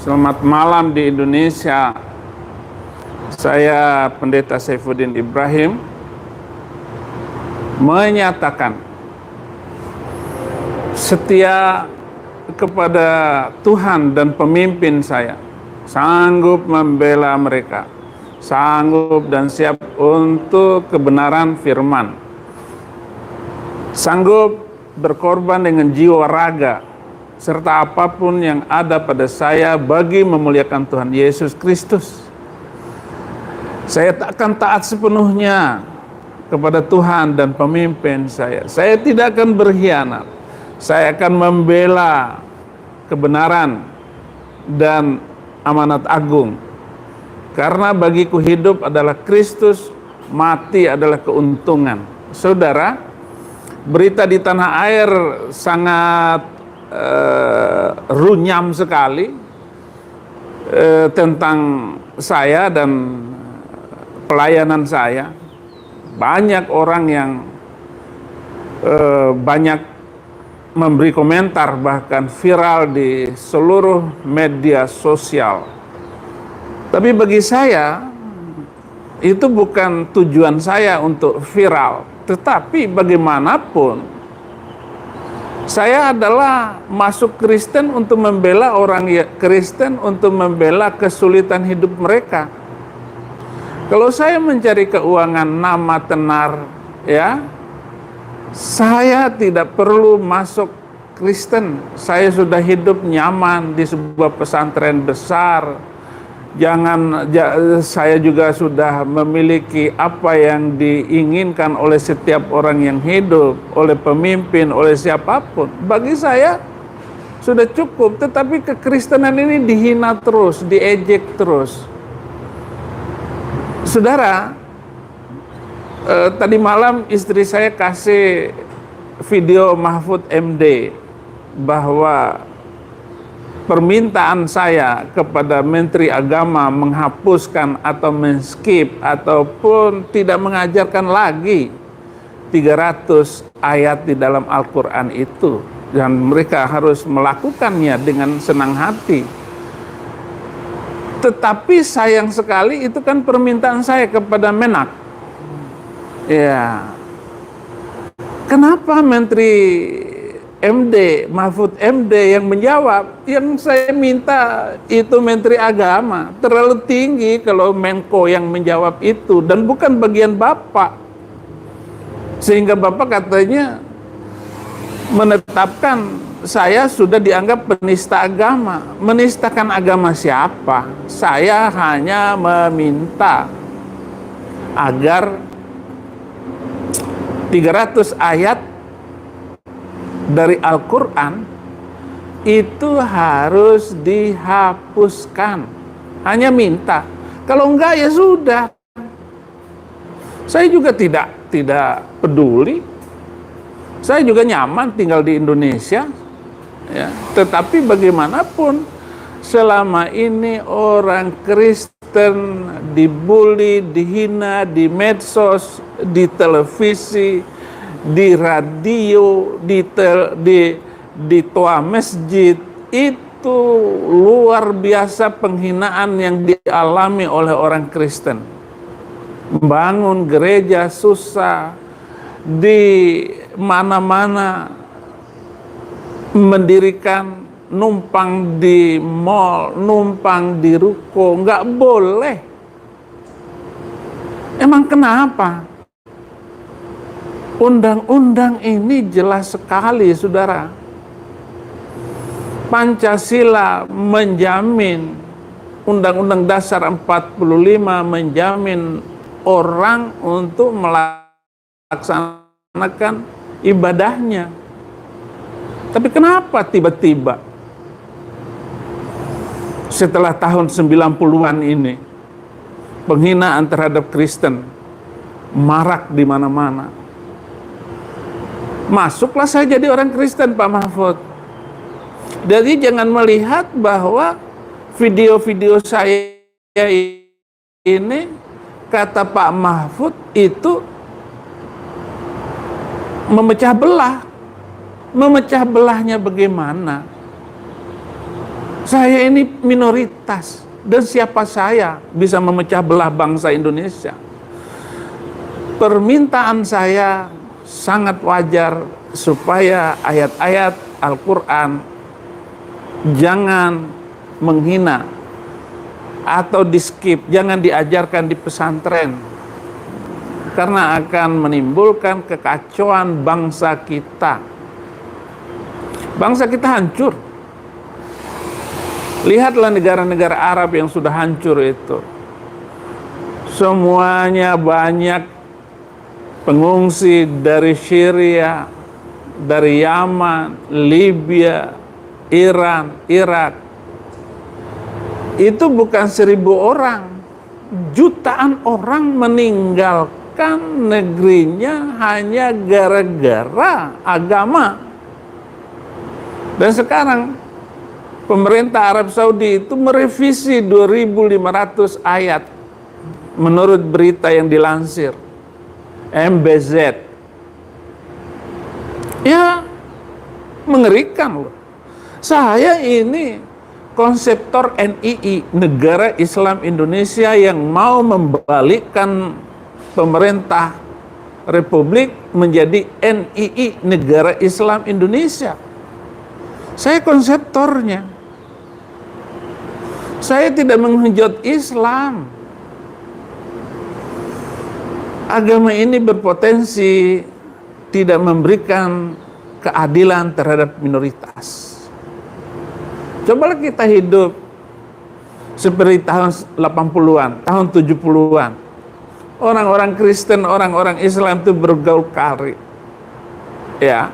Selamat malam di Indonesia. Saya Pendeta Saifuddin Ibrahim menyatakan setia kepada Tuhan dan pemimpin saya, sanggup membela mereka, sanggup dan siap untuk kebenaran firman, sanggup berkorban dengan jiwa raga serta apapun yang ada pada saya bagi memuliakan Tuhan Yesus Kristus. Saya tak akan taat sepenuhnya kepada Tuhan dan pemimpin saya. Saya tidak akan berkhianat. Saya akan membela kebenaran dan amanat agung. Karena bagiku hidup adalah Kristus, mati adalah keuntungan. Saudara, berita di tanah air sangat runyam sekali tentang saya dan pelayanan saya. Banyak orang yang banyak memberi komentar, bahkan viral di seluruh media sosial. Tapi bagi saya itu bukan tujuan saya untuk viral, tetapi bagaimanapun saya adalah masuk Kristen untuk membela orang Kristen, untuk membela kesulitan hidup mereka. Kalau saya mencari keuangan, nama tenar, ya, saya tidak perlu masuk Kristen. Saya sudah hidup nyaman di sebuah pesantren besar. Saya juga sudah memiliki apa yang diinginkan oleh setiap orang yang hidup, oleh pemimpin, oleh siapapun. Bagi saya sudah cukup, tetapi kekristenan ini dihina terus, diejek terus. Saudara, tadi malam istri saya kasih video Mahfud MD bahwa permintaan saya kepada Menteri Agama menghapuskan atau men-skip ataupun tidak mengajarkan lagi 300 ayat di dalam Al-Quran itu, dan mereka harus melakukannya dengan senang hati. Tetapi sayang sekali itu kan permintaan saya kepada Menak. Ya, kenapa Menteri MD, Mahfud MD yang menjawab? Yang saya minta itu Menteri Agama. Terlalu tinggi kalau Menko yang menjawab itu, dan bukan bagian Bapak. Sehingga Bapak katanya menetapkan saya sudah dianggap penista agama. Menistakan agama siapa? Saya hanya meminta agar 300 ayat dari Al-Quran itu harus dihapuskan. Hanya minta. Kalau enggak ya sudah. Saya juga tidak peduli. Saya juga nyaman tinggal di Indonesia. Ya. Tetapi bagaimanapun, selama ini orang Kristen dibully, dihina di medsos, di televisi, di radio, di toa masjid, itu luar biasa penghinaan yang dialami oleh orang Kristen. Bangun gereja susah, di mana-mana mendirikan, numpang di mall, numpang di ruko, nggak boleh. Emang kenapa? Undang-undang ini jelas sekali, saudara. Pancasila menjamin, Undang-Undang Dasar 45 menjamin orang untuk melaksanakan ibadahnya. Tapi kenapa tiba-tiba setelah tahun 90-an ini penghinaan terhadap Kristen marak di mana-mana? Masuklah saya jadi orang Kristen, Pak Mahfud. Jadi jangan melihat bahwa video-video saya ini, kata Pak Mahfud, itu memecah belah. Memecah belahnya bagaimana? Saya ini minoritas, dan siapa saya bisa memecah belah bangsa Indonesia? Permintaan saya sangat wajar supaya ayat-ayat Al-Quran jangan menghina atau di-skip, jangan diajarkan di pesantren, karena akan menimbulkan kekacauan bangsa kita. Bangsa kita hancur. Lihatlah negara-negara Arab yang sudah hancur itu. Semuanya banyak pengungsi dari Syria, dari Yaman, Libya, Iran, Irak. Itu bukan 1.000 orang. Jutaan orang meninggalkan negerinya hanya gara-gara agama. Dan sekarang pemerintah Arab Saudi itu merevisi 2.500 ayat menurut berita yang dilansir MBZ. Ya, mengerikan loh. Saya ini konseptor NII, Negara Islam Indonesia, yang mau membalikkan pemerintah Republik menjadi NII, Negara Islam Indonesia. Saya konseptornya. Saya tidak menghujat Islam. Agama ini berpotensi tidak memberikan keadilan terhadap minoritas. Cobalah kita hidup seperti tahun 80-an, tahun 70-an. Orang-orang Kristen, orang-orang Islam itu bergaul kari. Ya,